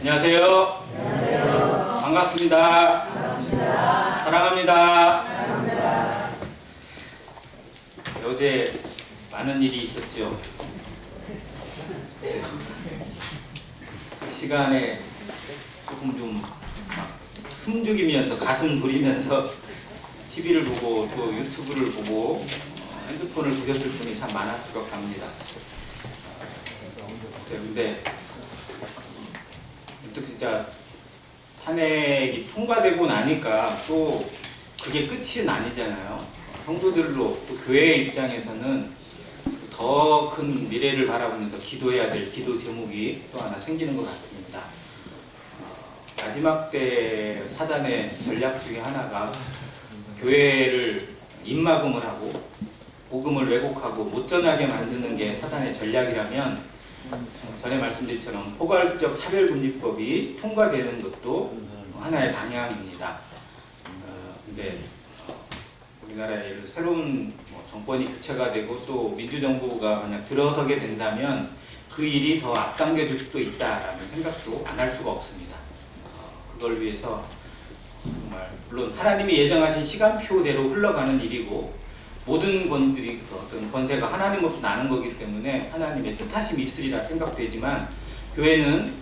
안녕하세요. 안녕하세요. 반갑습니다. 반갑습니다. 사랑합니다. 사랑합니다. 어제 많은 일이 있었죠. 시간에 조금 좀 숨죽이면서 가슴 졸이면서 TV를 보고 또 유튜브를 보고 핸드폰을 보셨을 분이 참 많았을 것 같습니다. 근데 문득 진짜 탄핵이 통과되고 나니까 또 그게 끝은 아니잖아요. 성도들로 또 교회 입장에서는 더 큰 미래를 바라보면서 기도해야 될 기도 제목이 또 하나 생기는 것 같습니다. 마지막 때 사단의 전략 중에 하나가 교회를 입막음을 하고 복음을 왜곡하고 못 전하게 만드는 게 사단의 전략이라면 전에 말씀드린 포괄적 차별금지법이 통과되는 것도 하나의 방향입니다. 근데 우리나라에 새로운 정권이 교체가 되고 또 민주정부가 만약 들어서게 된다면 그 일이 더 앞당겨질 수도 있다라는 생각도 안 할 수가 없습니다. 그걸 위해서 정말 물론 하나님이 예정하신 시간표대로 흘러가는 일이고 모든 권들이 어떤 권세가 하나님으로부터 나는 거기 때문에 하나님의 뜻하심이 있으리라 생각되지만 교회는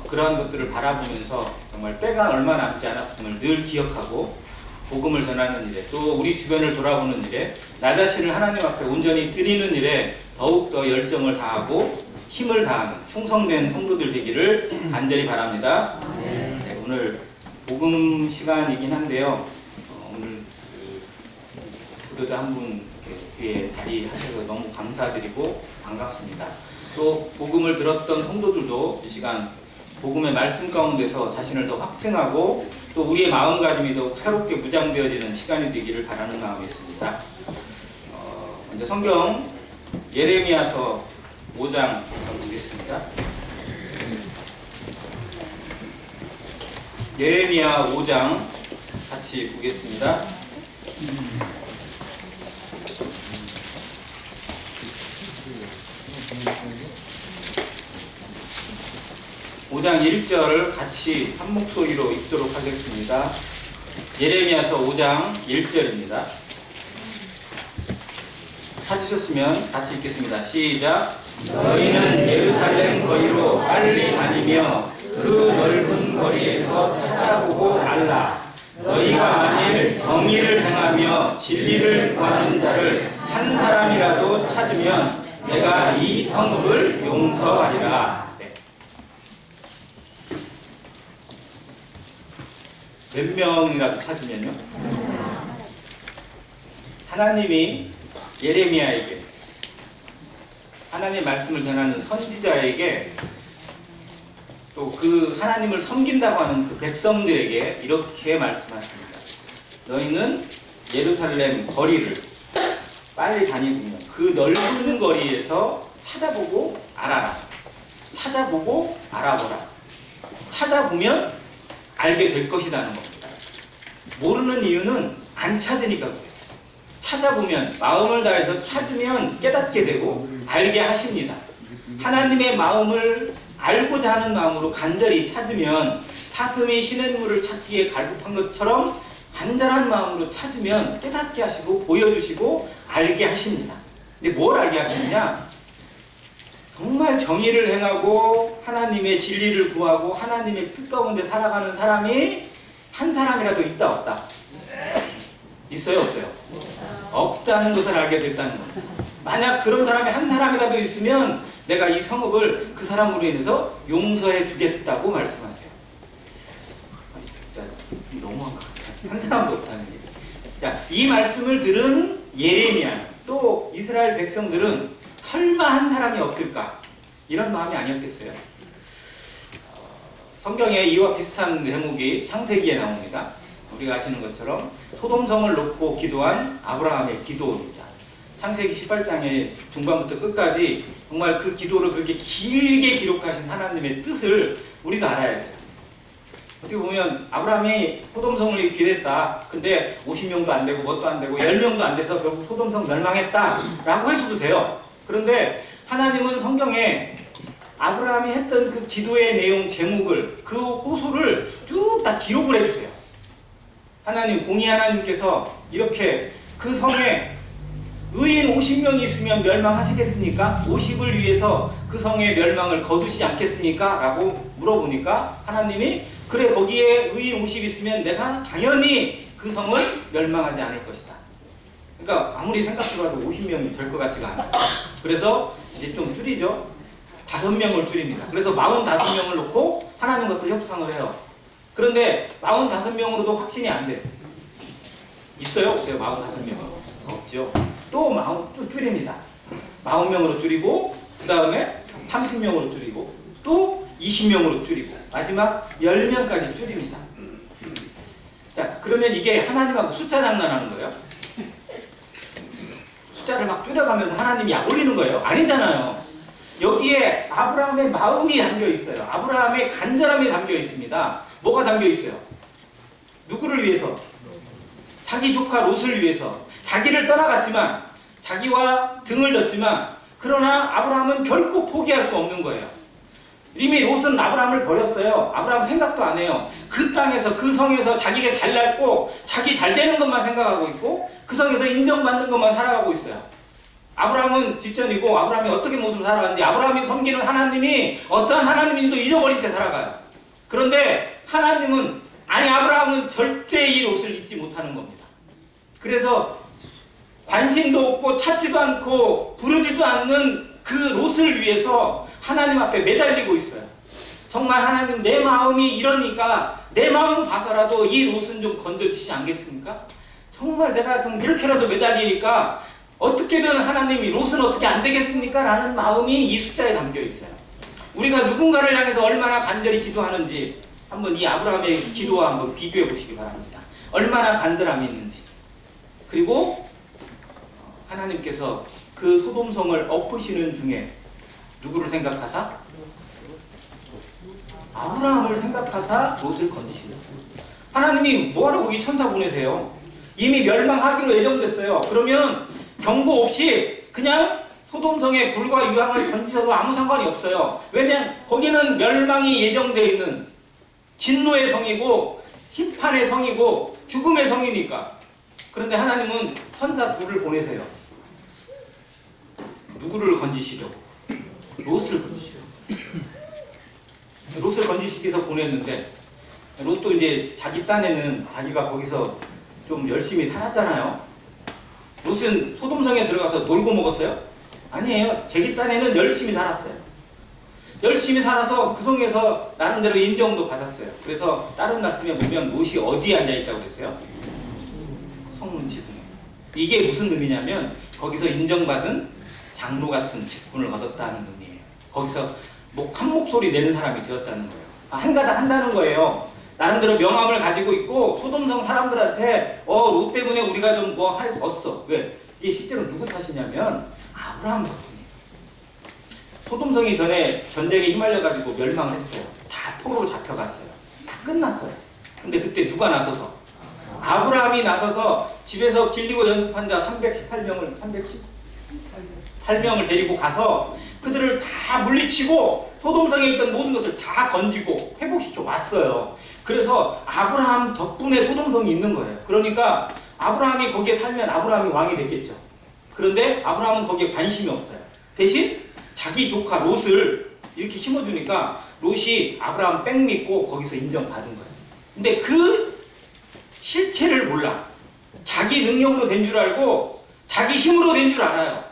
그러한 것들을 바라보면서 정말 때가 얼마 남지 않았음을 늘 기억하고 복음을 전하는 일에 또 우리 주변을 돌아보는 일에 나 자신을 하나님 앞에 온전히 드리는 일에 더욱더 열정을 다하고 힘을 다하는 충성된 성도들 되기를 간절히 바랍니다. 네, 오늘 복음 시간이긴 한데요. 오늘 부도자 한 분 뒤에 자리하셔서 너무 감사드리고 반갑습니다. 또 복음을 들었던 성도들도 이 시간 복음의 말씀 가운데서 자신을 더 확증하고 또 우리의 마음가짐이 더 새롭게 무장되어지는 시간이 되기를 바라는 마음이 있습니다. 먼저 성경 예레미야서 5장 보겠습니다. 예레미야 5장 같이 보겠습니다. 5장 1절을 같이 한 목소리로 읽도록 하겠습니다. 예레미야서 5장 1절입니다. 찾으셨으면 같이 읽겠습니다. 시작. 너희는 예루살렘 거리로 빨리 다니며 그 넓은 거리에서 찾아보고 알라. 너희가 만일 정의를 행하며 진리를 구하는 자를 한 사람이라도 찾으면 내가 이 성읍을 용서하리라. 몇 명이라도 찾으면요? 하나님이 예레미야에게 하나님의 말씀을 전하는 선지자에게 또 그 하나님을 섬긴다고 하는 그 백성들에게 이렇게 말씀하십니다. 너희는 예루살렘 거리를 빨리 다니면 그 넓은 거리에서 찾아보고 알아라. 찾아보고 알아보라. 찾아보면 알게 될 것이라는 겁니다. 모르는 이유는 안 찾으니까 그래요. 찾아보면 마음을 다해서 찾으면 깨닫게 되고 알게 하십니다. 하나님의 마음을 알고자 하는 마음으로 간절히 찾으면 사슴이 시냇물을 찾기에 갈급한 것처럼 간절한 마음으로 찾으면 깨닫게 하시고 보여주시고 알게 하십니다. 근데 뭘 알게 하시느냐? 정말 정의를 행하고 하나님의 진리를 구하고 하나님의 뜻 가운데 살아가는 사람이 한 사람이라도 있다 없다? 있어요 없어요? 없다는 것을 알게 됐다는 겁니다. 만약 그런 사람이 한 사람이라도 있으면 내가 이 성읍을 그 사람으로 인해서 용서해 주겠다고 말씀하세요. 진짜 너무한 것 같아요. 한 사람도 없다는 얘기. 자, 이 말씀을 들은 예레미야 또 이스라엘 백성들은 설마 한 사람이 없을까? 이런 마음이 아니었겠어요? 성경에 이와 비슷한 대목이 창세기에 나옵니다. 우리가 아시는 것처럼 소돔성을 놓고 기도한 아브라함의 기도입니다. 창세기 18장의 중반부터 끝까지 정말 그 기도를 그렇게 길게 기록하신 하나님의 뜻을 우리가 알아야 돼요. 어떻게 보면 아브라함이 소돔성을 기대했다. 근데 50명도 안 되고 뭣도 안 되고 10명도 안 돼서 결국 소돔성 멸망했다 라고 할 수도 돼요. 그런데 하나님은 성경에 아브라함이 했던 그 기도의 내용 제목을, 그 호소를 쭉 다 기록을 해주세요. 하나님, 공의 하나님께서 이렇게 그 성에 의인 50명이 있으면 멸망하시겠습니까? 50을 위해서 그 성의 멸망을 거두시지 않겠습니까? 라고 물어보니까 하나님이 그래, 거기에 의인 50 있으면 내가 당연히 그 성을 멸망하지 않을 것이다. 그러니까 아무리 생각해봐도 50명이 될 것 같지가 않아요. 그래서 이제 좀 줄이죠. 5명을 줄입니다. 그래서 45명을 놓고 하나님과 또 협상을 해요. 그런데 45명으로도 확신이 안 돼요. 있어요? 없어요? 45명은? 없죠. 또 줄입니다. 40명으로 줄이고, 그 다음에 30명으로 줄이고, 또 20명으로 줄이고, 마지막 10명까지 줄입니다. 자, 그러면 이게 하나님하고 숫자 장난하는 거예요? 숫자를 막 줄여가면서 하나님이 약 올리는 거예요? 아니잖아요. 여기에 아브라함의 마음이 담겨 있어요. 아브라함의 간절함이 담겨 있습니다. 뭐가 담겨 있어요? 누구를 위해서? 자기 조카 롯을 위해서. 자기를 떠나갔지만, 자기와 등을 졌지만, 그러나 아브라함은 결코 포기할 수 없는 거예요. 이미 롯은 아브라함을 버렸어요. 아브라함 생각도 안 해요. 그 땅에서, 그 성에서 자기가 잘났고 자기 잘 되는 것만 생각하고 있고, 그 성에서 인정받는 것만 살아가고 있어요. 아브라함은 뒷전이고, 아브라함이 어떻게 모습을 살아가는지, 아브라함이 섬기는 하나님이 어떠한 하나님인지도 잊어버린 채 살아가요. 그런데 하나님은, 아니, 아브라함은 절대 이 롯을 잊지 못하는 겁니다. 그래서 관심도 없고 찾지도 않고 부르지도 않는 그 롯을 위해서 하나님 앞에 매달리고 있어요. 정말 하나님, 내 마음이 이러니까 내 마음 봐서라도 이 롯은 좀 건져주시지 않겠습니까? 정말 내가 좀 이렇게라도 매달리니까 어떻게든 하나님이, 롯은 어떻게 안 되겠습니까? 라는 마음이 이 숫자에 담겨 있어요. 우리가 누군가를 향해서 얼마나 간절히 기도하는지 한번 이 아브라함의 기도와 한번 비교해 보시기 바랍니다. 얼마나 간절함이 있는지. 그리고 하나님께서 그 소돔성을 엎으시는 중에 누구를 생각하사? 아브라함을 생각하사 롯을 건지시는 거예요. 하나님이 뭐하러 거기 천사 보내세요? 이미 멸망하기로 예정됐어요. 그러면 경고 없이 그냥 소돔성에 불과 유황을 던지셔도 아무 상관이 없어요. 왜냐면 거기는 멸망이 예정되어 있는 진노의 성이고 심판의 성이고 죽음의 성이니까. 그런데 하나님은 천사 둘을 보내세요. 누구를 건지시려고? 롯을 건지시려고. 롯을 건지시기 위해서 보냈는데, 롯도 이제 자기 딴에는 자기가 거기서 좀 열심히 살았잖아요. 롯은 소돔성에 들어가서 놀고 먹었어요? 아니에요. 자기 딴에는 열심히 살았어요. 열심히 살아서 그 성에서 나름대로 인정도 받았어요. 그래서 다른 말씀에 보면 롯이 어디에 앉아있다고 그랬어요? 성문 지붕에. 이게 무슨 의미냐면 거기서 인정받은 장로 같은 직분을 얻었다는 의미예요. 거기서 한 목소리 내는 사람이 되었다는 거예요. 한가닥 한다는 거예요. 나름대로 명함을 가지고 있고 소돔성 사람들한테 롯 때문에 우리가 좀 뭐 할 수 없어. 왜? 이게 실제로 누구 탓이냐면 아브라함 덕분이에요. 소돔성이 전에 전쟁에 휘말려가지고 멸망을 했어요. 다 포로로 잡혀갔어요. 다 끝났어요. 근데 그때 누가 나서서? 아브라함이 나서서 집에서 길리고 연습한 자 318명을 데리고 가서 그들을 다 물리치고 소돔성에 있던 모든 것을 다 건지고 회복시켜 왔어요. 그래서 아브라함 덕분에 소돔성이 있는 거예요. 그러니까 아브라함이 거기에 살면 아브라함이 왕이 됐겠죠. 그런데 아브라함은 거기에 관심이 없어요. 대신 자기 조카 롯을 이렇게 심어주니까 롯이 아브라함 백 믿고 거기서 인정받은 거예요. 근데 그 실체를 몰라. 자기 능력으로 된 줄 알고 자기 힘으로 된 줄 알아요.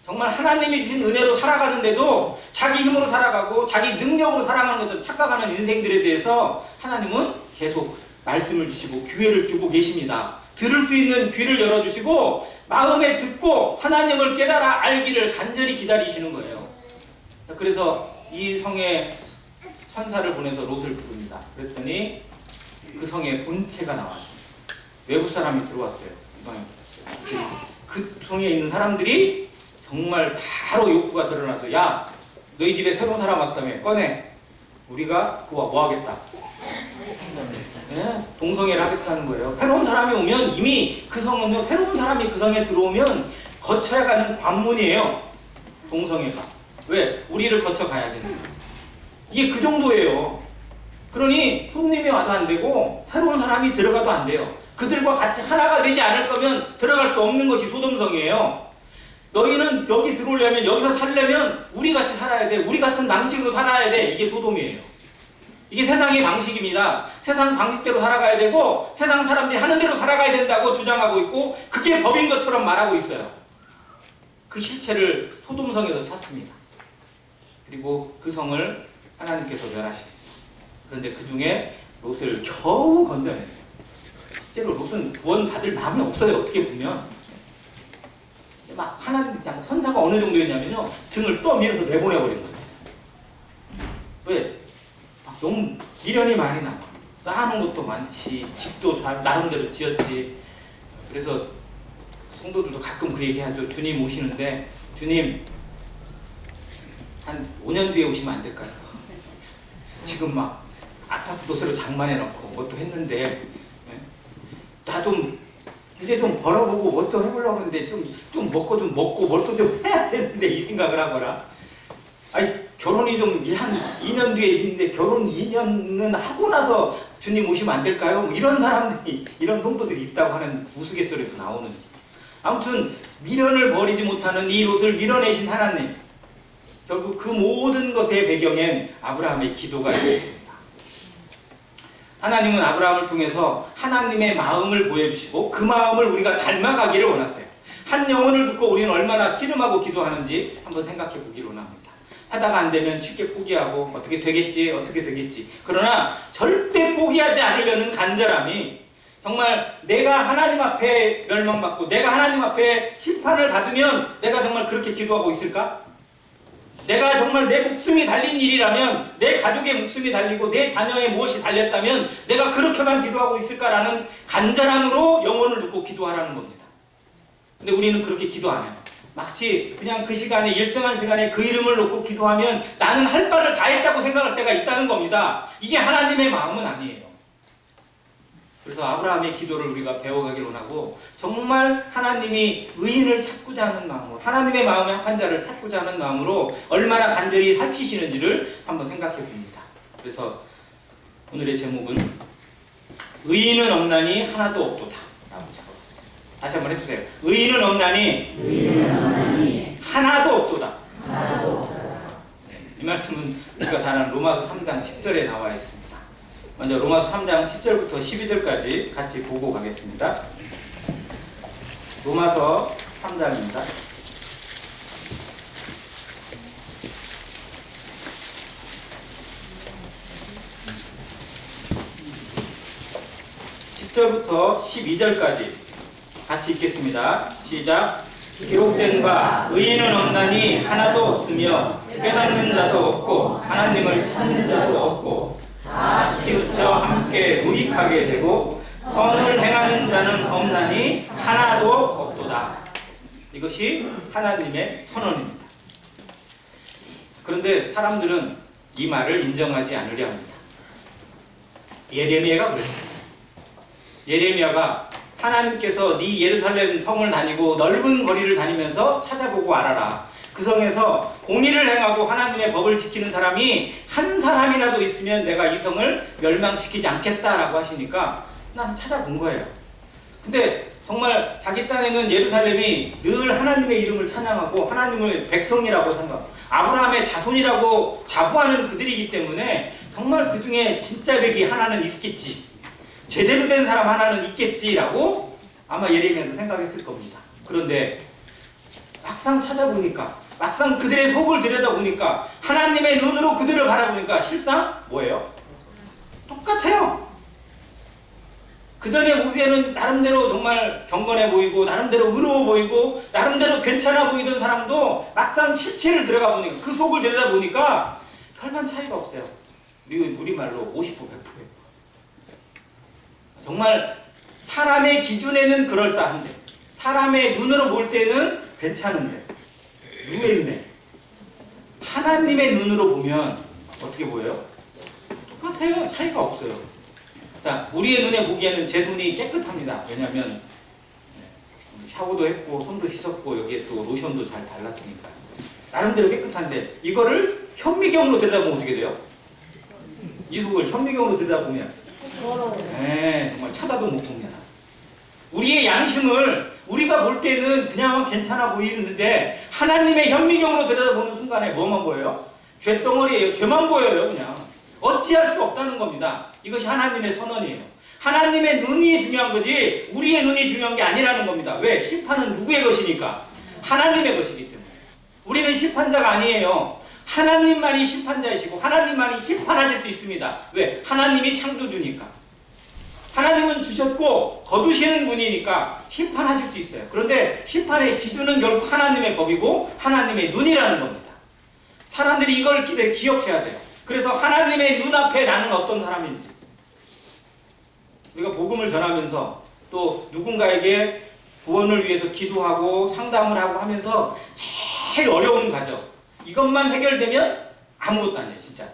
정말 하나님이 주신 은혜로 살아가는데도 자기 힘으로 살아가고 자기 능력으로 살아가는 것처럼 착각하는 인생들에 대해서 하나님은 계속 말씀을 주시고 기회를 주고 계십니다. 들을 수 있는 귀를 열어주시고 마음에 듣고 하나님을 깨달아 알기를 간절히 기다리시는 거예요. 그래서 이 성에 천사를 보내서 롯을 부릅니다. 그랬더니 그 성에 본체가 나왔습니다. 외부 사람이 들어왔어요. 그 성에 있는 사람들이 정말 바로 욕구가 드러나서 야, 너희 집에 새로운 사람 왔다며 꺼내. 우리가 뭐 하겠다. 네, 동성애를 하겠다는 거예요. 새로운 사람이 오면 이미 그 성은 새로운 사람이 그 성에 들어오면 거쳐야 가는 관문이에요. 동성애가. 왜? 우리를 거쳐 가야 되는 거예요. 이게 그 정도예요. 그러니 손님이 와도 안 되고 새로운 사람이 들어가도 안 돼요. 그들과 같이 하나가 되지 않을 거면 들어갈 수 없는 것이 소돔성이에요. 너희는 여기 들어오려면, 여기서 살려면 우리 같이 살아야 돼. 우리 같은 방식으로 살아야 돼. 이게 소돔이에요. 이게 세상의 방식입니다. 세상 방식대로 살아가야 되고 세상 사람들이 하는 대로 살아가야 된다고 주장하고 있고 그게 법인 것처럼 말하고 있어요. 그 실체를 소돔성에서 찾습니다. 그리고 그 성을 하나님께서 멸하십니다. 그런데 그 중에 롯을 겨우 건져냈어요. 실제로 롯은 구원받을 마음이 없어요. 어떻게 보면. 막 하나님 천사가 어느 정도였냐면요. 등을 떠밀어서 내보내버린 거예요. 왜? 너무 미련이 많이 남아. 쌓아놓은 것도 많지. 집도 잘 나름대로 지었지. 그래서 성도들도 가끔 그 얘기하죠. 주님 오시는데 주님 한 5년 뒤에 오시면 안 될까요? 지금 막 아파트도 새로 장만해놓고 뭐 또 했는데 나 좀 이제 좀 벌어보고 뭐 또 해보려고 하는데 좀 먹고 뭘 또 좀 해야 되는데 이 생각을 하거나 아니 결혼이 좀 한 2년 뒤에 있는데 결혼 2년은 하고 나서 주님 오시면 안 될까요? 뭐 이런 사람들이 이런 성도들이 있다고 하는 우스갯소리도 나오는. 아무튼 미련을 버리지 못하는 이 롯을 밀어내신 하나님, 결국 그 모든 것의 배경엔 아브라함의 기도가 있습니다. 하나님은 아브라함을 통해서 하나님의 마음을 보여주시고 그 마음을 우리가 닮아가기를 원하세요. 한 영혼을 듣고 우리는 얼마나 씨름하고 기도하는지 한번 생각해 보기를 원합니다. 하다가 안 되면 쉽게 포기하고 어떻게 되겠지. 그러나 절대 포기하지 않으려는 간절함이 정말 내가 하나님 앞에 멸망받고 내가 하나님 앞에 심판을 받으면 내가 정말 그렇게 기도하고 있을까? 내가 정말 내 목숨이 달린 일이라면, 내 가족의 목숨이 달리고 내 자녀의 무엇이 달렸다면 내가 그렇게만 기도하고 있을까라는 간절함으로 영혼을 놓고 기도하라는 겁니다. 근데 우리는 그렇게 기도 안 해요. 마치 그냥 그 시간에, 일정한 시간에 그 이름을 놓고 기도하면 나는 할 바를 다 했다고 생각할 때가 있다는 겁니다. 이게 하나님의 마음은 아니에요. 그래서 아브라함의 기도를 우리가 배워가길 원하고 정말 하나님이 의인을 찾고자 하는 마음으로, 하나님의 마음에 합한 자를 찾고자 하는 마음으로 얼마나 간절히 살피시는지를 한번 생각해 봅니다. 그래서 오늘의 제목은 의인은 없나니 하나도 없도다 라고 적었습니다. 다시 한번 해주세요. 의인은 없나니 하나도 없도다. 네, 이 말씀은 우리가 잘 아는 로마서 3장 10절에 나와 있습니다. 먼저 로마서 3장 10절부터 12절까지 같이 보고 가겠습니다. 로마서 3장입니다. 10절부터 12절까지 같이 읽겠습니다. 시작. 기록된 바 의인은 없나니 하나도 없으며 깨닫는 자도 없고 하나님을 찾는 자도 없고 다 치우쳐 함께 무익하게 되고 선을 행하는 자는 없나니 하나도 없도다. 이것이 하나님의 선언입니다. 그런데 사람들은 이 말을 인정하지 않으려 합니다. 예레미야가 그랬어요. 예레미야가 하나님께서 네 예루살렘 성을 다니고 넓은 거리를 다니면서 찾아보고 알아라. 그 성에서 공의를 행하고 하나님의 법을 지키는 사람이 한 사람이라도 있으면 내가 이 성을 멸망시키지 않겠다라고 하시니까 난 찾아본 거예요. 근데 정말 자기 딴에는 예루살렘이 늘 하나님의 이름을 찬양하고 하나님을 백성이라고 생각하고 아브라함의 자손이라고 자부하는 그들이기 때문에 정말 그 중에 진짜 백이 하나는 있겠지, 제대로 된 사람 하나는 있겠지라고 아마 예레미야도 생각했을 겁니다. 그런데 막상 찾아보니까, 막상 그들의 속을 들여다보니까, 하나님의 눈으로 그들을 바라보니까 실상 뭐예요? 똑같아요. 그 전에 보기에는 나름대로 정말 경건해 보이고 나름대로 의로워 보이고 나름대로 괜찮아 보이던 사람도 막상 실체를 들어가 보니까, 그 속을 들여다보니까 별반 차이가 없어요. 우리말로 50% 100%예요. 정말 사람의 기준에는 그럴싸한데 사람의 눈으로 볼 때는 괜찮은데 의외인데 하나님의 눈으로 보면 어떻게 보여요? 똑같아요. 차이가 없어요. 자, 우리의 눈에 보기에는 제 손이 깨끗합니다. 왜냐하면 샤워도 했고 손도 씻었고 여기에 또 로션도 잘 발랐으니까. 나름대로 깨끗한데 이거를 현미경으로 들여다보면 어떻게 돼요? 이 속을 현미경으로 들여다보면 정말 쳐다도 못 봅니다. 우리의 양심을 우리가 볼 때는 그냥 괜찮아 보이는데 하나님의 현미경으로 들여다보는 순간에 뭐만 보여요? 죄덩어리예요. 죄만 보여요. 그냥 어찌할 수 없다는 겁니다. 이것이 하나님의 선언이에요. 하나님의 눈이 중요한 거지 우리의 눈이 중요한 게 아니라는 겁니다. 왜? 심판은 누구의 것이니까? 하나님의 것이기 때문에. 우리는 심판자가 아니에요. 하나님만이 심판자이시고 하나님만이 심판하실 수 있습니다. 왜? 하나님이 창조주니까. 하나님은 주셨고 거두시는 분이니까 심판하실 수 있어요. 그런데 심판의 기준은 결국 하나님의 법이고 하나님의 눈이라는 겁니다. 사람들이 이걸 기억해야 돼요. 그래서 하나님의 눈앞에 나는 어떤 사람인지, 우리가 복음을 전하면서 또 누군가에게 구원을 위해서 기도하고 상담을 하고 하면서 제일 어려운 과정, 이것만 해결되면 아무것도 아니에요. 진짜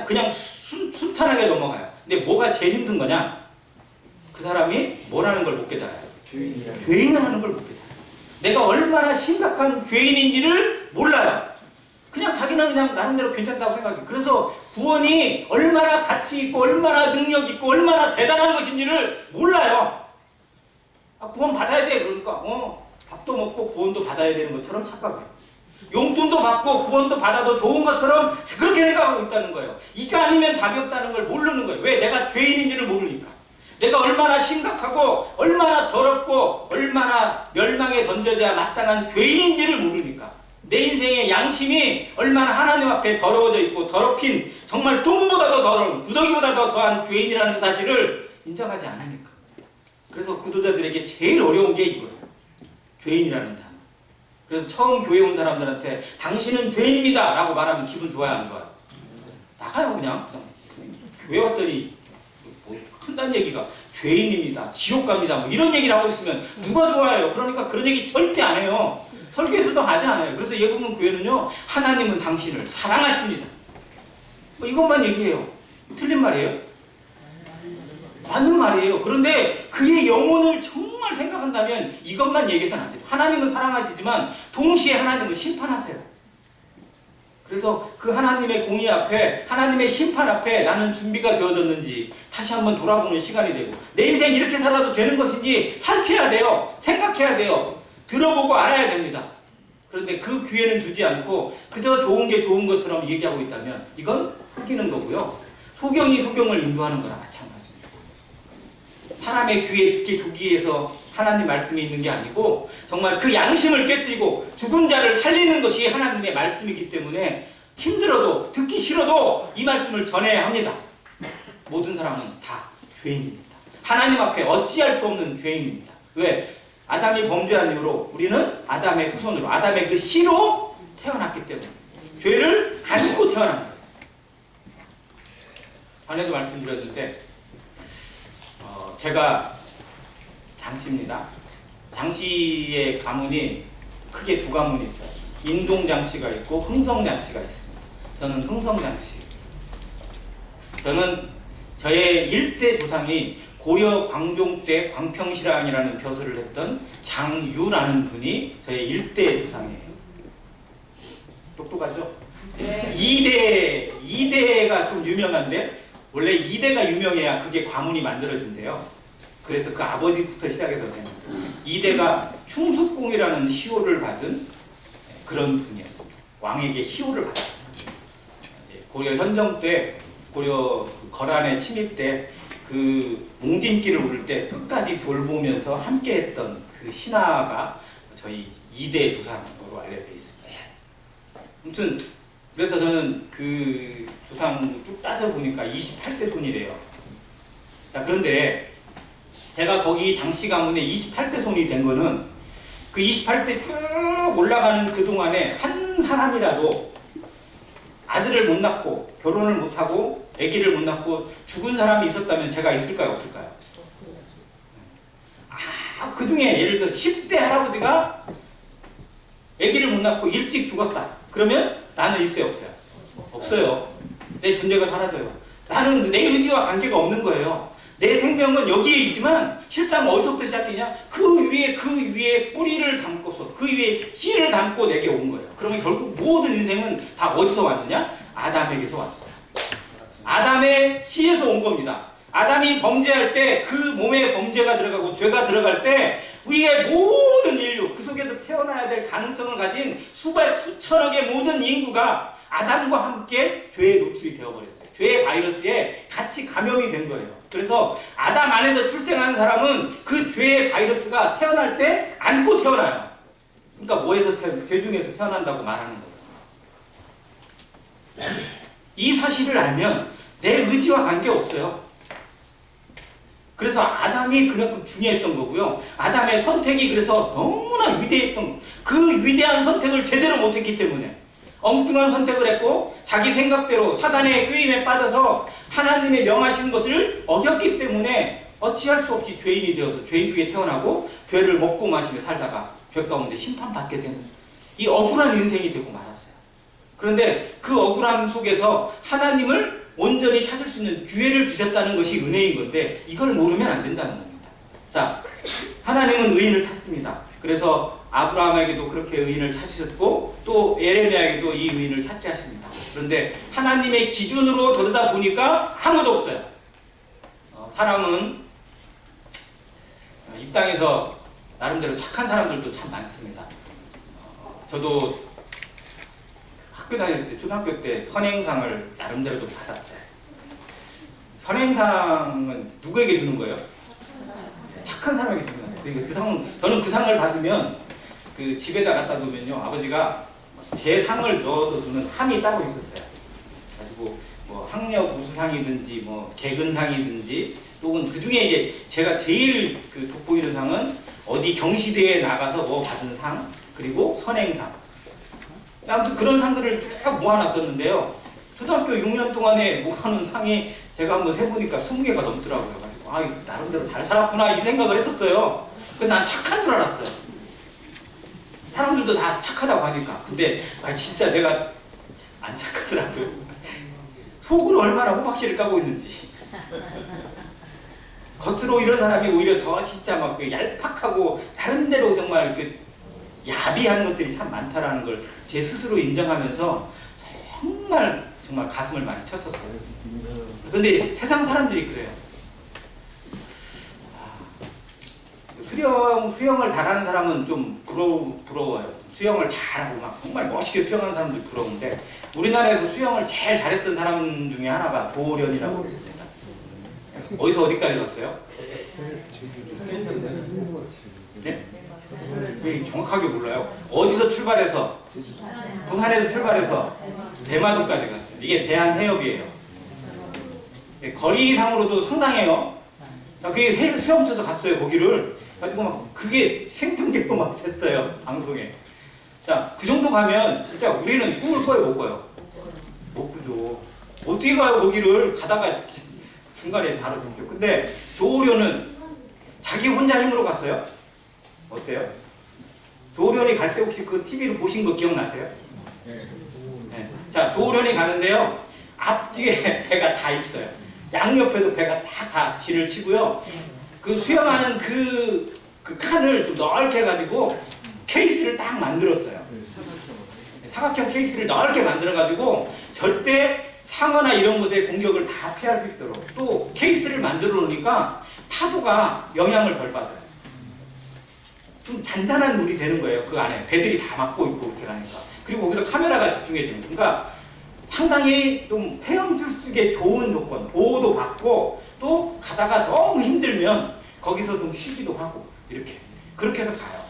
그냥 순탄하게 넘어가요. 근데 뭐가 제일 힘든 거냐? 그 사람이 뭐라는 걸 못 깨달아요. 죄인이라는 걸 못 깨달아요. 내가 얼마나 심각한 죄인인지를 몰라요. 그냥 자기는 그냥 나름대로 괜찮다고 생각해요. 그래서 구원이 얼마나 가치 있고 얼마나 능력 있고 얼마나 대단한 것인지를 몰라요. 구원 받아야 돼. 그러니까 밥도 먹고 구원도 받아야 되는 것처럼 착각해요. 용돈도 받고 구원도 받아도 좋은 것처럼 그렇게 생각하고 있다는 거예요. 이게 아니면 답이 없다는 걸 모르는 거예요. 왜? 내가 죄인인지를 모르니까. 내가 얼마나 심각하고 얼마나 더럽고 얼마나 멸망에 던져져야 마땅한 죄인인지를 모르니까. 내 인생의 양심이 얼마나 하나님 앞에 더러워져 있고 더럽힌 정말 똥보다 더 더러운 구더기보다 더 더한 죄인이라는 사실을 인정하지 않으니까. 그래서 구도자들에게 제일 어려운 게 이거예요. 죄인이라는 단어. 그래서 처음 교회 온 사람들한테 당신은 죄인입니다 라고 말하면 기분 좋아요, 안 좋아요? 나가요. 그냥 교회 왔더니 뭐 한다는 얘기가 죄인입니다, 지옥 갑니다 뭐 이런 얘기를 하고 있으면 누가 좋아해요? 그러니까 그런 얘기 절대 안 해요. 설교에서도 하지 않아요. 그래서 예부분 교회는요, 하나님은 당신을 사랑하십니다 뭐 이것만 얘기해요. 틀린 말이에요? 맞는 말이에요. 그런데 그의 영혼을 정말 생각한다면 이것만 얘기해서는 안 돼요. 하나님은 사랑하시지만 동시에 하나님은 심판하세요. 그래서 그 하나님의 공의 앞에, 하나님의 심판 앞에 나는 준비가 되어졌는지 다시 한번 돌아보는 시간이 되고, 내 인생 이렇게 살아도 되는 것인지 살펴야 돼요. 생각해야 돼요. 들어보고 알아야 됩니다. 그런데 그 귀에는 두지 않고 그저 좋은 게 좋은 것처럼 얘기하고 있다면 이건 속이는 거고요. 소경이 소경을 인도하는 거나 마찬가지입니다. 사람의 귀에 듣기 좋기 위해서 하나님 말씀이 있는 게 아니고 정말 그 양심을 깨뜨리고 죽은 자를 살리는 것이 하나님의 말씀이기 때문에 힘들어도 듣기 싫어도 이 말씀을 전해야 합니다. 모든 사람은 다 죄인입니다. 하나님 앞에 어찌할 수 없는 죄인입니다. 왜? 아담이 범죄한 이후로 우리는 아담의 후손으로, 아담의 그 씨로 태어났기 때문에 죄를 안고 태어납니다. 전에도 말씀드렸는데 제가 장씨입니다. 장씨의 가문이 크게 두 가문이 있어요. 인동장씨가 있고 흥성장씨가 있습니다. 저는 흥성장씨. 저는 저의 일대 조상이 고려 광종 때 광평실안이라는 벼슬을 했던 장유라는 분이 저의 일대 조상이에요. 똑똑하죠? 네. 2대가 좀 유명한데 원래 2대가 유명해야 그게 과문이 만들어진대요. 그래서 그 아버지부터 시작해서 되는 2대가 충숙공이라는 시호를 받은 그런 분이었습니다. 왕에게 시호를 받았습니다. 고려 현정 때, 고려 거란의 침입 때 그 몽진길을 오를 때 끝까지 돌보면서 함께했던 그 신하가 저희 2대 조상으로 알려져 있습니다. 아무튼 그래서 저는 그 조상 쭉 따져보니까 28대 손이래요. 자, 그런데 제가 거기 장씨 가문에 28대 손이 된 거는 그 28대 쭉 올라가는 그 동안에 한 사람이라도 아들을 못 낳고 결혼을 못하고 아기를 못 낳고 죽은 사람이 있었다면 제가 있을까요? 없을까요? 그 중에 예를 들어 10대 할아버지가 아기를 못 낳고 일찍 죽었다. 그러면 나는 있어요? 없어요? 없어요. 내 존재가 사라져요. 나는 내 의지와 관계가 없는 거예요. 내 생명은 여기에 있지만 실상 어디서부터 시작되냐? 그 위에 뿌리를 담고서 그 위에 씨를 담고 내게 온 거예요. 그러면 결국 모든 인생은 다 어디서 왔느냐? 아담에게서 왔어요. 아담의 씨에서 온 겁니다. 아담이 범죄할 때 그 몸에 범죄가 들어가고 죄가 들어갈 때 위에 모든 인류, 그 속에서 태어나야 될 가능성을 가진 수천억의 모든 인구가 아담과 함께 죄에 노출이 되어버렸어요. 죄의 바이러스에 같이 감염이 된 거예요. 그래서 아담 안에서 출생하는 사람은 그 죄의 바이러스가 태어날 때 안고 태어나요. 그러니까 뭐에서 죄 중에서 태어난다고 말하는 거예요. 이 사실을 알면 내 의지와 관계없어요. 그래서 아담이 그만큼 중요했던 거고요. 아담의 선택이 그래서 너무나 위대했던 그 위대한 선택을 제대로 못했기 때문에 엉뚱한 선택을 했고 자기 생각대로 사단의 꾀임에 빠져서 하나님의 명하신 것을 어겼기 때문에 어찌할 수 없이 죄인이 되어서 죄인 중에 태어나고 죄를 먹고 마시며 살다가 죄 가운데 심판받게 되는 이 억울한 인생이 되고 말았어요. 그런데 그 억울함 속에서 하나님을 온전히 찾을 수 있는 기회를 주셨다는 것이 은혜인 건데 이걸 모르면 안 된다는 겁니다. 자, 하나님은 의인을 찾습니다. 그래서 아브라함에게도 그렇게 의인을 찾으셨고 또 예레미야에게도 이 의인을 찾게 하십니다. 그런데 하나님의 기준으로 들여다 보니까 아무도 없어요. 사람은 이 땅에서 나름대로 착한 사람들도 참 많습니다. 저도 학교 다닐 때 초등학교 때 선행상을 나름대로 좀 받았어요. 선행상은 누구에게 주는 거예요? 착한 사람에게 주는 거예요. 그러니까 그 상은, 저는 그 상을 받으면 그 집에다 갖다 놓으면요 아버지가 제 상을 넣어서 주는 함이 따로 있었어요. 가지고 뭐 학력 우수상이든지 뭐 개근상이든지 또는 그 중에 이제 제가 제일 그 돋보이는 상은 어디 경시대에 나가서 뭐 받은 상 그리고 선행상. 아무튼 그런 상들을 쭉 모아놨었는데요. 초등학교 6년 동안에 모아놓은 상이 제가 한번 세보니까 20개가 넘더라고요. 그래서 아, 나름대로 잘 살았구나 이 생각을 했었어요. 그래서 난 착한 줄 알았어요. 사람들도 다 착하다고 하니까. 근데 진짜 내가 안 착하더라고요. 속으로 얼마나 호박씨를 까고 있는지. 겉으로 이런 사람이 오히려 더 진짜 막 그 얄팍하고 나름대로 정말 그 야비한 것들이 참 많다라는 걸 제 스스로 인정하면서 정말 가슴을 많이 쳤었어요. 그런데 세상 사람들이 그래요. 수영을 잘하는 사람은 좀 부러워요. 수영을 잘하고 막 정말 멋있게 수영하는 사람들 부러운데 우리나라에서 수영을 제일 잘했던 사람 중에 하나가 조련이라고 있습니다. 어디서 어디까지 갔어요? 네? 왜 정확하게 몰라요? 어디서 출발해서? 부산에서 출발해서 대마도까지 갔어요. 이게 대한해협이에요. 거리상으로도 상당해요. 그게 수영 쳐서 갔어요, 거기를. 가지고 막 그게 생중계로 막 됐어요, 방송에. 자, 그 정도 가면 진짜 우리는 꿈을 꿔요, 못 꿔요? 못 꾸죠. 어떻게 가요, 거기를? 가다가 중간에 바로 죽죠. 근데 조오련은 자기 혼자 힘으로 갔어요. 어때요? 조오련이 갈 때 혹시 그 TV로 보신 거 기억나세요? 네. 자, 조오련이 가는데요. 앞뒤에 배가 다 있어요. 양옆에도 배가 다 진을 치고요. 그 수영하는 그 칸을 좀 넓게 해가지고 케이스를 딱 만들었어요. 사각형 케이스를 넓게 만들어가지고 절대 상어나 이런 것의 공격을 다 피할 수 있도록 또 케이스를 만들어 놓으니까 파도가 영향을 덜 받아요. 좀 잔잔한 물이 되는 거예요. 그 안에 배들이 다 막고 있고 이렇게 하니까. 그리고 거기서 카메라가 집중해지는 거예요. 그러니까 상당히 좀 헤엄칠 수 있게 좋은 조건, 보호도 받고 또 가다가 너무 힘들면 거기서 좀 쉬기도 하고 이렇게 그렇게 해서 가요.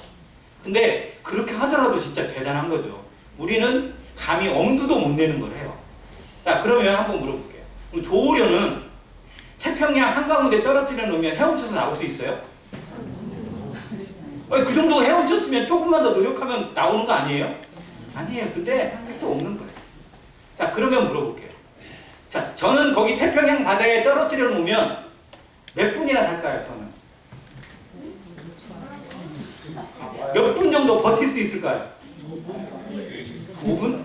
근데 그렇게 하더라도 진짜 대단한 거죠. 우리는 감히 엄두도 못 내는 걸 해요. 자, 그러면 한번 물어볼게요. 그럼 조오련은 태평양 한가운데 떨어뜨려 놓으면 헤엄쳐서 나올 수 있어요? 그 정도 헤엄쳤으면 조금만 더 노력하면 나오는 거 아니에요? 아니에요. 근데 또 없는 거예요. 자, 그러면 물어볼게요. 자, 저는 거기 태평양 바다에 떨어뜨려 놓으면 몇 분이나 살까요, 저는? 몇 분 정도 버틸 수 있을까요? 5분?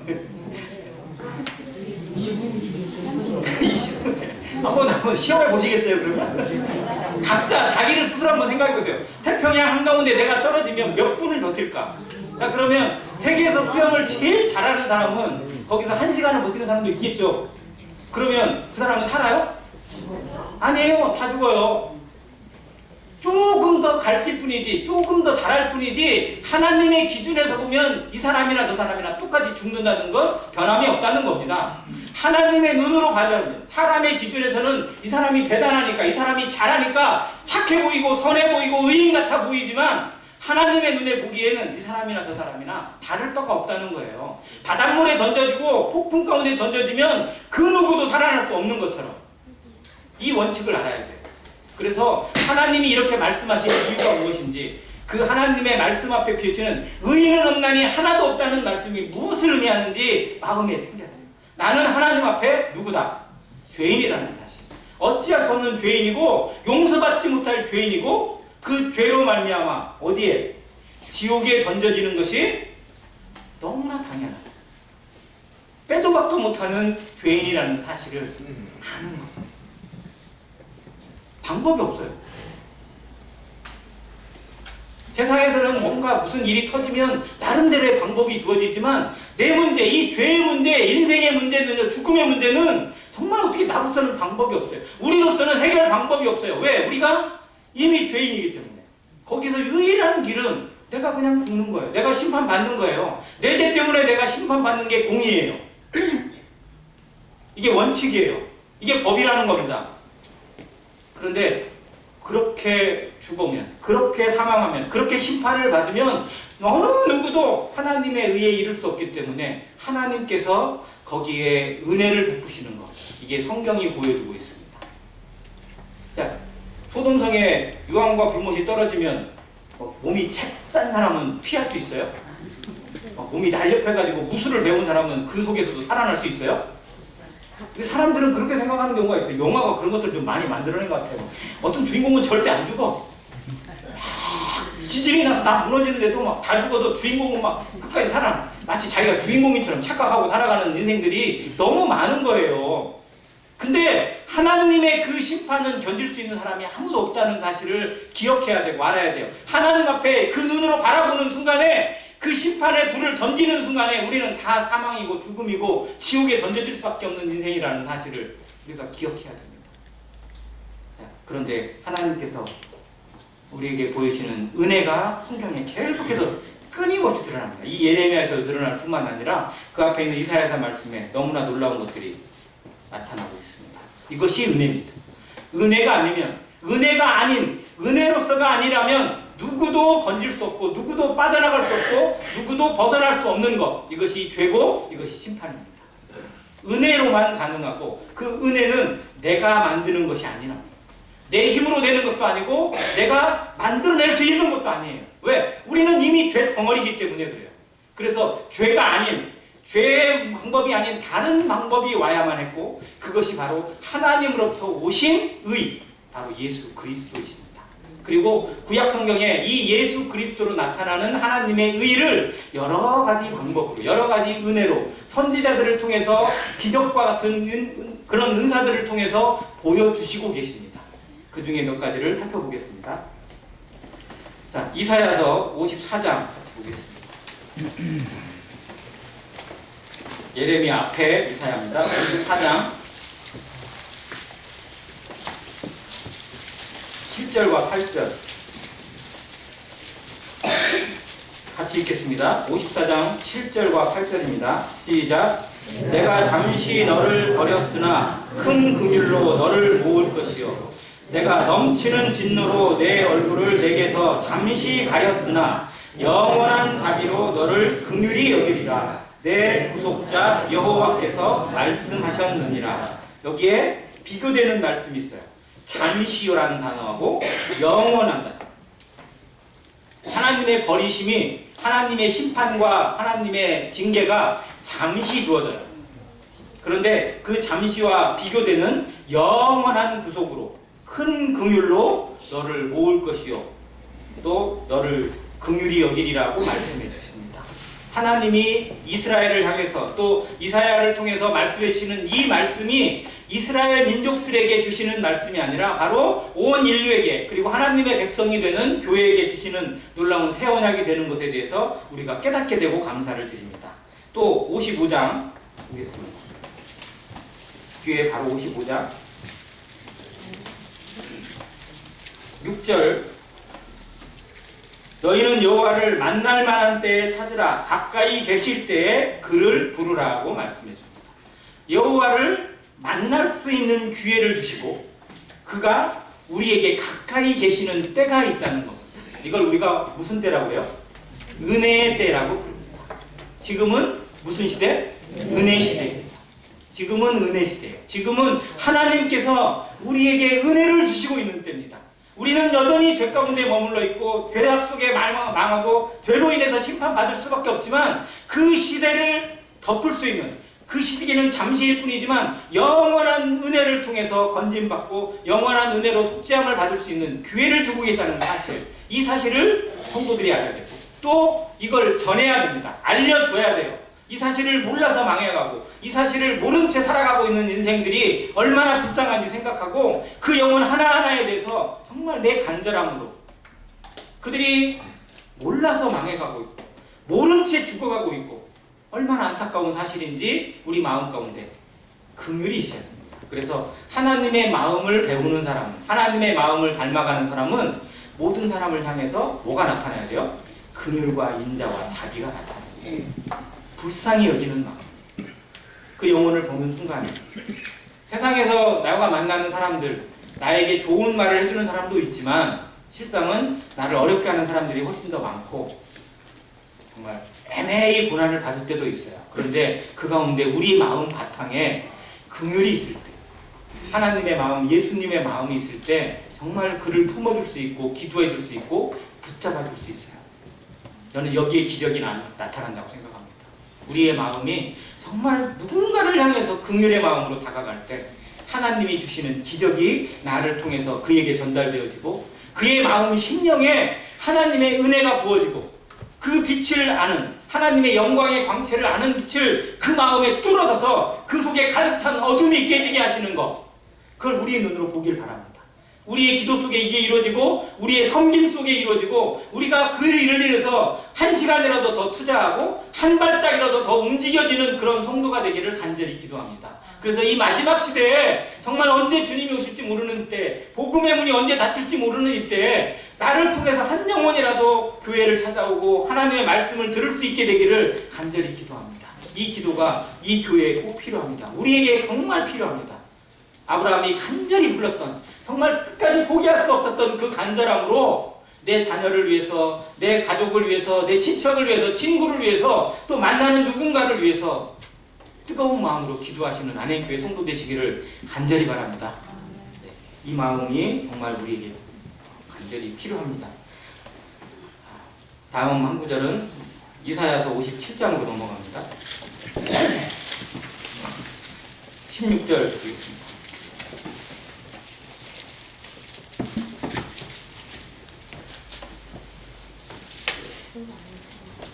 20분? 한번 시험해 보시겠어요, 그러면? 각자 자기를 스스로 한번 생각해 보세요. 태평양 한가운데 내가 떨어지면 몇 분을 버틸까? 자, 그러면 세계에서 수영을 제일 잘하는 사람은 거기서 1시간을 버티는 사람도 있겠죠. 그러면 그 사람은 살아요? 아니에요. 다 죽어요. 조금 더 갈질 뿐이지, 조금 더 잘할 뿐이지, 하나님의 기준에서 보면 이 사람이나 저 사람이나 똑같이 죽는다는 건 변함이 없다는 겁니다. 하나님의 눈으로 보면, 사람의 기준에서는 이 사람이 대단하니까, 이 사람이 잘하니까 착해 보이고 선해 보이고 의인 같아 보이지만 하나님의 눈에 보기에는 이 사람이나 저 사람이나 다를 바가 없다는 거예요. 바닷물에 던져지고 폭풍 가운데 던져지면 그 누구도 살아날 수 없는 것처럼 이 원칙을 알아야 돼요. 그래서 하나님이 이렇게 말씀하시는 이유가 무엇인지, 그 하나님의 말씀 앞에 비추는 의인은 없나니 하나도 없다는 말씀이 무엇을 의미하는지 마음에 생겨야 돼요. 나는 하나님 앞에 누구다? 죄인이라는 사실. 어찌할 수 없는 죄인이고 용서받지 못할 죄인이고 그 죄로 말미암아 어디에? 지옥에 던져지는 것이 너무나 당연하다. 빼도 박도 못하는 죄인이라는 사실을 아는 것. 방법이 없어요. 세상에서는 뭔가 무슨 일이 터지면 나름대로의 방법이 주어지지만 내 문제, 이 죄의 문제, 인생의 문제는, 죽음의 문제는 정말 어떻게 나로서는 방법이 없어요. 우리로서는 해결 방법이 없어요. 왜? 우리가 이미 죄인이기 때문에. 거기서 유일한 길은 내가 그냥 죽는 거예요. 내가 심판받는 거예요. 내 죄 때문에 내가 심판받는 게 공의예요. 이게 원칙이에요. 이게 법이라는 겁니다. 그런데 그렇게 죽으면, 그렇게 사망하면, 그렇게 심판을 받으면 어느 누구도 하나님의 의에 이를 수 없기 때문에 하나님께서 거기에 은혜를 베푸시는 것, 이게 성경이 보여주고 있습니다. 자, 소돔성에 유황과 불못이 떨어지면 몸이 채싼 사람은 피할 수 있어요? 몸이 날렵해가지고 무술을 배운 사람은 그 속에서도 살아날 수 있어요? 근데 사람들은 그렇게 생각하는 경우가 있어요. 영화가 그런 것들 좀 많이 만들어낸 것 같아요. 어떤 주인공은 절대 안 죽어. 지진이 나서 다 무너지는데도 막 다 죽어도 주인공은 막 끝까지 살아. 마치 자기가 주인공인처럼 착각하고 살아가는 인생들이 너무 많은 거예요. 근데 하나님의 그 심판은 견딜 수 있는 사람이 아무도 없다는 사실을 기억해야 되고 알아야 돼요. 하나님 앞에 그 눈으로 바라보는 순간에, 그 심판의 불을 던지는 순간에 우리는 다 사망이고 죽음이고 지옥에 던져질 수밖에 없는 인생이라는 사실을 우리가 기억해야 됩니다. 그런데 하나님께서 우리에게 보여주시는 은혜가 성경에 계속해서 끊임없이 드러납니다. 이 예레미야에서 드러날 뿐만 아니라 그 앞에 있는 이사야서 말씀에 너무나 놀라운 것들이 나타나고 있습니다. 이것이 은혜입니다. 은혜가 아니면, 은혜가 아닌, 은혜로서가 아니라면 누구도 건질 수 없고 누구도 빠져나갈 수 없고 누구도 벗어날 수 없는 것, 이것이 죄고 이것이 심판입니다. 은혜로만 가능하고 그 은혜는 내가 만드는 것이 아니라, 내 힘으로 되는 것도 아니고 내가 만들어낼 수 있는 것도 아니에요. 왜? 우리는 이미 죄 덩어리이기 때문에 그래요. 그래서 죄가 아닌, 죄의 방법이 아닌 다른 방법이 와야만 했고, 그것이 바로 하나님으로부터 오신 의, 바로 예수 그리스도이십니다. 그리고 구약 성경에 이 예수 그리스도로 나타나는 하나님의 의를 여러 가지 방법으로, 여러 가지 은혜로, 선지자들을 통해서 기적과 같은 그런 은사들을 통해서 보여주시고 계십니다. 그 중에 몇 가지를 살펴보겠습니다. 자, 이사야서 54장 같이 보겠습니다. 예레미야 앞에 이사야입니다. 54장 7절과 8절 같이 읽겠습니다. 54장 7절과 8절입니다. 시작. 내가 잠시 너를 버렸으나 큰 긍휼로 너를 모을 것이요, 내가 넘치는 진노로 내 얼굴을 내게서 잠시 가렸으나 영원한 자비로 너를 긍휼히 여기리라. 내 구속자 여호와께서 말씀하셨느니라. 여기에 비교되는 말씀이 있어요. 잠시요라는 단어하고 영원한 단어. 하나님의 버리심이, 하나님의 심판과 하나님의 징계가 잠시 주어져요. 그런데 그 잠시와 비교되는 영원한 구속으로, 큰 긍휼로 너를 모을 것이요, 또 너를 긍휼히 여기리라고 말씀해 주십니다. 하나님이 이스라엘을 향해서 또 이사야를 통해서 말씀해 주시는 이 말씀이 이스라엘 민족들에게 주시는 말씀이 아니라 바로 온 인류에게 그리고 하나님의 백성이 되는 교회에게 주시는 놀라운 새 언약이 되는 것에 대해서 우리가 깨닫게 되고 감사를 드립니다. 또 55장 보겠습니다. 뒤에 바로 55장 6절 너희는 여호와를 만날 만한 때에 찾으라 가까이 계실 때에 그를 부르라고 말씀해 줍니다. 여호와를 만날 수 있는 기회를 주시고 그가 우리에게 가까이 계시는 때가 있다는 겁니다. 이걸 우리가 무슨 때라고요? 은혜의 때라고 부릅니다. 지금은 무슨 시대? 은혜 시대입니다. 지금은 은혜 시대예요. 지금은 하나님께서 우리에게 은혜를 주시고 있는 때입니다. 우리는 여전히 죄 가운데 머물러 있고 죄악 속에 망하고 죄로 인해서 심판받을 수밖에 없지만 그 시대를 덮을 수 있는 그 시기는 잠시일 뿐이지만 영원한 은혜를 통해서 건짐받고 영원한 은혜로 속죄함을 받을 수 있는 기회를 주고 계시다는 사실, 이 사실을 성도들이 알아야 되고 또 이걸 전해야 됩니다. 알려줘야 돼요. 이 사실을 몰라서 망해가고 이 사실을 모른 채 살아가고 있는 인생들이 얼마나 불쌍한지 생각하고 그 영혼 하나하나에 대해서 정말 내 간절함으로 그들이 몰라서 망해가고 있고 모른 채 죽어가고 있고 얼마나 안타까운 사실인지 우리 마음 가운데 긍휼이 있어야 됩니다. 그래서 하나님의 마음을 배우는 사람, 하나님의 마음을 닮아가는 사람은 모든 사람을 향해서 뭐가 나타나야 돼요? 긍휼과 인자와 자비가 나타나야 돼요. 불쌍히 여기는 마음. 그 영혼을 보는 순간 세상에서 나와 만나는 사람들, 나에게 좋은 말을 해주는 사람도 있지만 실상은 나를 어렵게 하는 사람들이 훨씬 더 많고 정말 애매히 고난을 받을 때도 있어요. 그런데 그 가운데 우리 마음 바탕에 긍휼이 있을 때, 하나님의 마음, 예수님의 마음이 있을 때 정말 그를 품어줄 수 있고 기도해 줄 수 있고 붙잡아줄 수 있어요. 저는 여기에 기적이 나타난다고 생각합니다. 우리의 마음이 정말 누군가를 향해서 긍휼의 마음으로 다가갈 때 하나님이 주시는 기적이 나를 통해서 그에게 전달되어지고 그의 마음 심령에 하나님의 은혜가 부어지고 그 빛을 아는 하나님의 영광의 광채를 아는 빛을 그 마음에 뚫어져서 그 속에 가득 찬 어둠이 깨지게 하시는 것, 그걸 우리의 눈으로 보길 바랍니다. 우리의 기도 속에 이게 이루어지고 우리의 섬김 속에 이루어지고 우리가 그 일을 위해서 한 시간이라도 더 투자하고 한 발짝이라도 더 움직여지는 그런 성도가 되기를 간절히 기도합니다. 그래서 이 마지막 시대에 정말 언제 주님이 오실지 모르는 때, 복음의 문이 언제 닫힐지 모르는 이때에 나를 통해서 한 영혼이라도 교회를 찾아오고 하나님의 말씀을 들을 수 있게 되기를 간절히 기도합니다. 이 기도가 이 교회에 꼭 필요합니다. 우리에게 정말 필요합니다. 아브라함이 간절히 불렀던, 정말 끝까지 포기할 수 없었던 그 간절함으로 내 자녀를 위해서, 내 가족을 위해서, 내 친척을 위해서, 친구를 위해서, 또 만나는 누군가를 위해서 뜨거운 마음으로 기도하시는 안행교회 성도 되시기를 간절히 바랍니다. 네, 이 마음이 정말 우리에게 간절히 필요합니다. 다음 한 구절은 이사야서 57장으로 넘어갑니다. 16절 보겠습니다.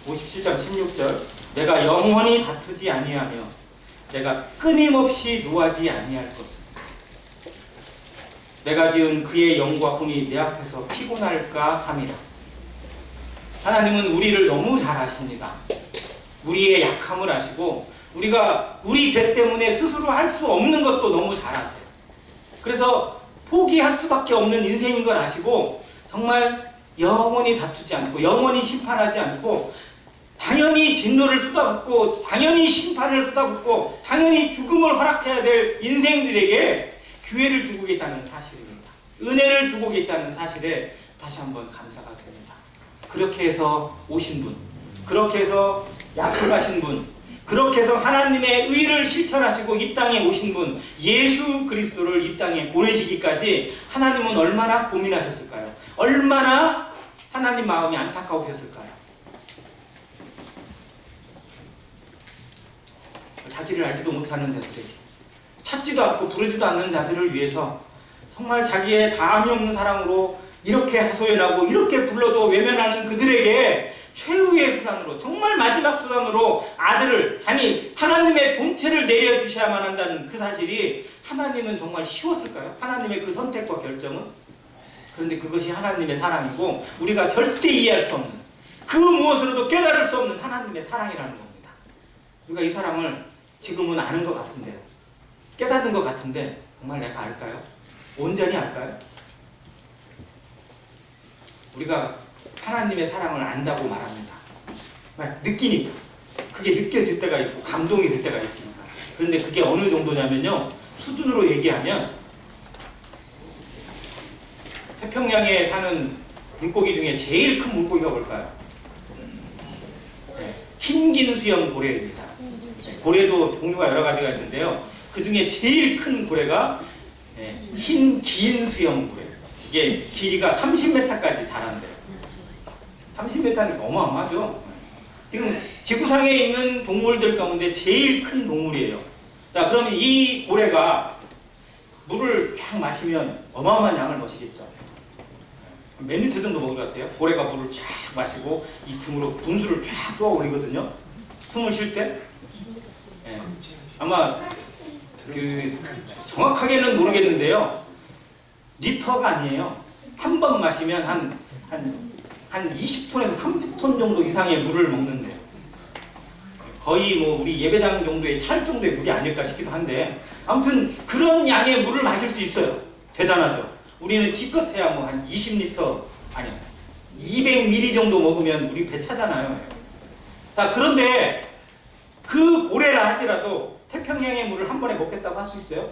57장 16절 내가 영원히 다투지 아니하며 내가 끊임없이 노하지 아니할 것은 내가 지은 그의 영과 혼이 내 앞에서 피곤할까 함이라. 하나님은 우리를 너무 잘 아십니다. 우리의 약함을 아시고 우리가 우리 죄 때문에 스스로 할 수 없는 것도 너무 잘 아세요. 그래서 포기할 수밖에 없는 인생인 걸 아시고 정말 영원히 다투지 않고 영원히 심판하지 않고 당연히 진노를 쏟아붓고 당연히 심판을 쏟아붓고 당연히 죽음을 허락해야 될 인생들에게 기회를 주고 계시다는 사실입니다. 은혜를 주고 계시다는 사실에 다시 한번 감사가 됩니다. 그렇게 해서 오신 분, 그렇게 해서 약속하신 분, 그렇게 해서 하나님의 의를 실천하시고 이 땅에 오신 분, 예수 그리스도를 이 땅에 보내시기까지 하나님은 얼마나 고민하셨을까요? 얼마나 하나님 마음이 안타까우셨을까요? 자기를 알지도 못하는 자들에게, 찾지도 않고 부르지도 않는 자들을 위해서 정말 자기의 다함이 없는 사랑으로 이렇게 하소연하고 이렇게 불러도 외면하는 그들에게 최후의 수단으로, 정말 마지막 수단으로 아들을, 아니 하나님의 본체를 내려주셔야만 한다는 그 사실이 하나님은 정말 쉬웠을까요? 하나님의 그 선택과 결정은? 그런데 그것이 하나님의 사랑이고 우리가 절대 이해할 수 없는, 그 무엇으로도 깨달을 수 없는 하나님의 사랑이라는 겁니다. 우리가 이 사랑을 지금은 아는 것 같은데요, 깨닫는 것 같은데 정말 내가 알까요? 온전히 알까요? 우리가 하나님의 사랑을 안다고 말합니다. 느끼니까, 그게 느껴질 때가 있고 감동이 될 때가 있으니까. 그런데 그게 어느 정도냐면요, 수준으로 얘기하면 태평양에 사는 물고기 중에 제일 큰 물고기가 뭘까요? 네, 흰긴수염 고래입니다. 네, 고래도 종류가 여러 가지가 있는데요, 그 중에 제일 큰 고래가 흰긴수염 고래. 이게 길이가 30m까지 자란대요. 30m니까 어마어마하죠. 지금 지구상에 있는 동물들 가운데 제일 큰 동물이에요. 자, 그러면 이 고래가 물을 쫙 마시면 어마어마한 양을 마시겠죠. 몇 리터 정도 먹을 것 같아요? 고래가 물을 쫙 마시고 이 등으로 분수를 쫙 쏘아 올리거든요. 숨을 쉴 때. 네. 아마 정확하게는 모르겠는데요, 리터가 아니에요. 한 번 마시면 한 20톤에서 30톤 정도 이상의 물을 먹는데요. 거의 뭐 우리 예배당 정도의 찰 정도의 물이 아닐까 싶기도 한데, 아무튼 그런 양의 물을 마실 수 있어요. 대단하죠. 우리는 기껏해야 뭐 한 20리터, 아니 200ml 정도 먹으면 우리 배 차잖아요. 자, 그런데 그 고래라 할지라도 태평양의 물을 한 번에 먹겠다고 할 수 있어요?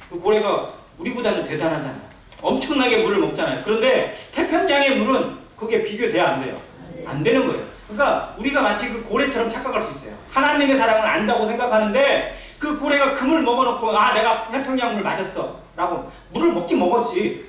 그 고래가 우리보다는 대단하잖아요. 엄청나게 물을 먹잖아요. 그런데 태평양의 물은 그게 비교돼야 안 돼요. 안 되는 거예요. 그러니까 우리가 마치 그 고래처럼 착각할 수 있어요. 하나님의 사랑을 안다고 생각하는데 그 고래가 금을 먹어놓고 내가 태평양 물 마셨어 라고 물을 먹긴 먹었지.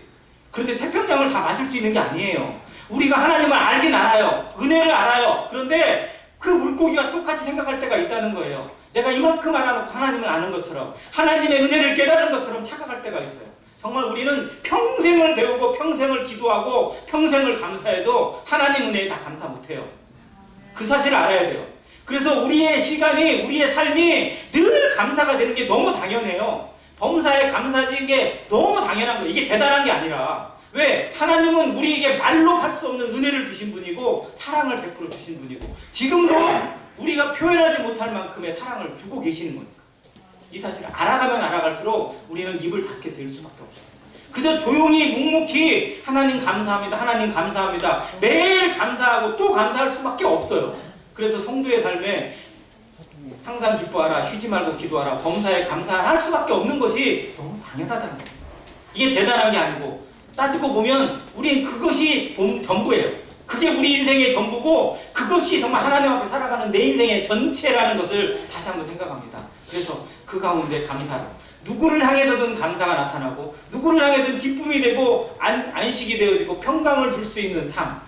그런데 태평양을 다 마실 수 있는 게 아니에요. 우리가 하나님을 알긴 알아요. 은혜를 알아요. 그런데 그 물고기가 똑같이 생각할 때가 있다는 거예요. 내가 이만큼 알아놓고 하나님을 아는 것처럼, 하나님의 은혜를 깨달은 것처럼 착각할 때가 있어요. 정말 우리는 평생을 배우고 평생을 기도하고 평생을 감사해도 하나님 은혜에 다 감사 못해요. 그 사실을 알아야 돼요. 그래서 우리의 시간이, 우리의 삶이 늘 감사가 되는 게 너무 당연해요. 범사에 감사지는 게 너무 당연한 거예요. 이게 대단한 게 아니라. 왜? 하나님은 우리에게 말로 할 수 없는 은혜를 주신 분이고 사랑을 베풀어 주신 분이고 지금도 우리가 표현하지 못할 만큼의 사랑을 주고 계시는 거니까. 이 사실을 알아가면 알아갈수록 우리는 입을 닫게 될 수밖에 없어요. 그저 조용히 묵묵히 하나님 감사합니다, 하나님 감사합니다, 매일 감사하고 또 감사할 수밖에 없어요. 그래서 성도의 삶에 항상 기뻐하라, 쉬지 말고 기도하라, 범사에 감사할 수밖에 없는 것이 너무 당연하다는 거예요. 이게 대단한 게 아니고, 따지고 보면 우리는 그것이 전부예요. 그게 우리 인생의 전부고 그것이 정말 하나님 앞에 살아가는 내 인생의 전체라는 것을 다시 한번 생각합니다. 그래서 그 가운데 감사로 누구를 향해서든 감사가 나타나고 누구를 향해서든 기쁨이 되고 안식이 되어지고 평강을 줄 수 있는 삶,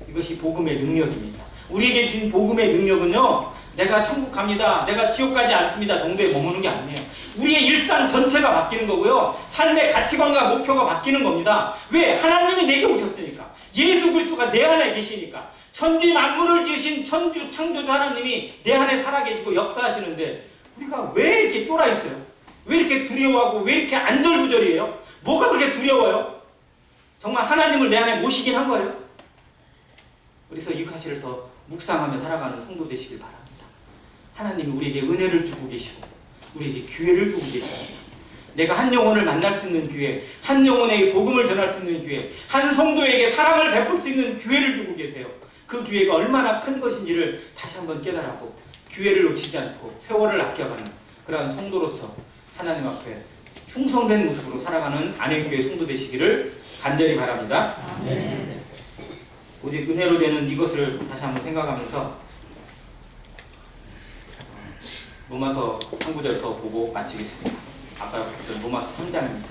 이것이 복음의 능력입니다. 우리에게 준 복음의 능력은요, 내가 천국 갑니다, 내가 지옥 가지 않습니다 정도에 머무는 게 아니에요. 우리의 일상 전체가 바뀌는 거고요, 삶의 가치관과 목표가 바뀌는 겁니다. 왜? 하나님이 내게 오셨으니까. 예수 그리스도가 내 안에 계시니까. 천지 만물을 지으신 천주 창조주 하나님이 내 안에 살아계시고 역사하시는데 우리가 왜 이렇게 쫄아 있어요? 왜 이렇게 두려워하고 왜 이렇게 안절부절이에요? 뭐가 그렇게 두려워요? 정말 하나님을 내 안에 모시긴 한 거예요? 그래서 이 사실을 더 묵상하며 살아가는 성도 되시길 바랍니다. 하나님이 우리에게 은혜를 주고 계시고 우리에게 기회를 주고 계십니다. 내가 한 영혼을 만날 수 있는 기회, 한 영혼에게 복음을 전할 수 있는 기회, 한 성도에게 사랑을 베풀 수 있는 기회를 주고 계세요. 그 기회가 얼마나 큰 것인지를 다시 한번 깨달았고 기회를 놓치지 않고 세월을 아껴가는 그러한 성도로서 하나님 앞에 충성된 모습으로 살아가는 안회교회 성도 되시기를 간절히 바랍니다. 오직 은혜로 되는 이것을 다시 한번 생각하면서 로마서 한 구절 더 보고 마치겠습니다. 아까 봤던 로마서 3장입니다.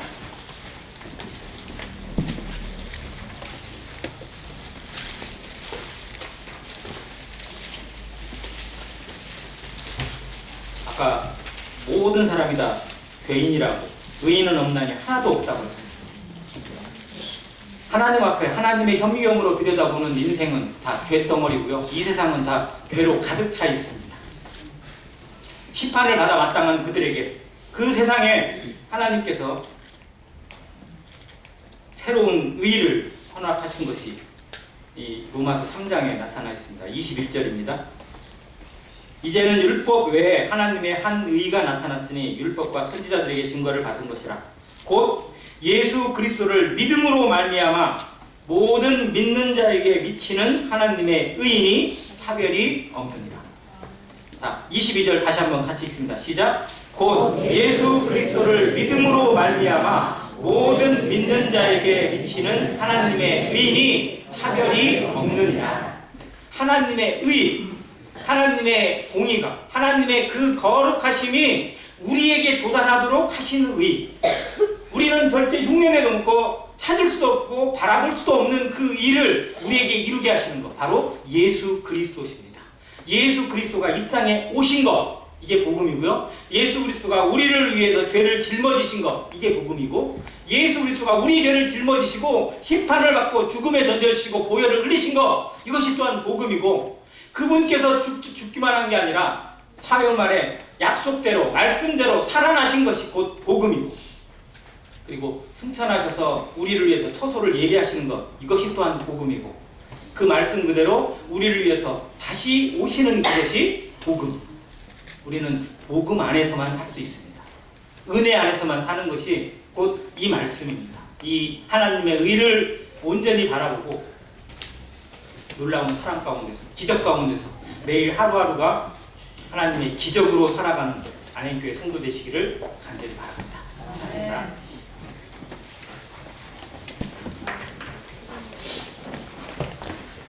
아까 모든 사람이 다 죄인이라고, 의인은 없나니 하나도 없다고 했습니다. 하나님 앞에 하나님의 현미경으로 들여다보는 인생은 다 죄덩어리고요. 이 세상은 다 죄로 가득 차 있습니다. 심판을 받아 마땅한 그들에게 그 세상에 하나님께서 새로운 의를 허락하신 것이 이 로마서 3장에 나타나 있습니다. 21절입니다. 이제는 율법 외에 하나님의 한 의가 나타났으니 율법과 선지자들에게 증거를 받은 것이라. 곧 예수 그리스도를 믿음으로 말미암아 모든 믿는 자에게 미치는 하나님의 의인이 차별이 없느니라. 자, 22절 다시 한번 같이 읽습니다. 시작. 곧 예수 그리스도를 믿음으로 말미암아 모든 믿는 자에게 미치는 하나님의 의인이 차별이 없느니라. 하나님의 의, 하나님의 공의가, 하나님의 그 거룩하심이 우리에게 도달하도록 하시는 의. 우리는 절대 흉내내도 없고 찾을 수도 없고 바라볼 수도 없는 그 일을 우리에게 이루게 하시는 것, 바로 예수 그리스도십니다. 예수 그리스도가 이 땅에 오신 것, 이게 복음이고요. 예수 그리스도가 우리를 위해서 죄를 짊어지신 것, 이게 복음이고, 예수 그리스도가 우리 죄를 짊어지시고 심판을 받고 죽음에 던져주시고 보혈을 흘리신 것, 이것이 또한 복음이고, 그분께서 죽기만 한 게 아니라 사흘 만에 약속대로 말씀대로 살아나신 것이 곧 복음이고, 그리고 승천하셔서 우리를 위해서 처소를 예비하시는 것, 이것이 또한 복음이고, 그 말씀 그대로 우리를 위해서 다시 오시는 그것이 복음. 우리는 복음 안에서만 살 수 있습니다. 은혜 안에서만 사는 것이 곧 이 말씀입니다. 이 하나님의 의를 온전히 바라보고 놀라운 사랑 가운데서, 기적 가운데서 매일 하루하루가 하나님의 기적으로 살아가는 안행교회 성도 되시기를 간절히 바랍니다.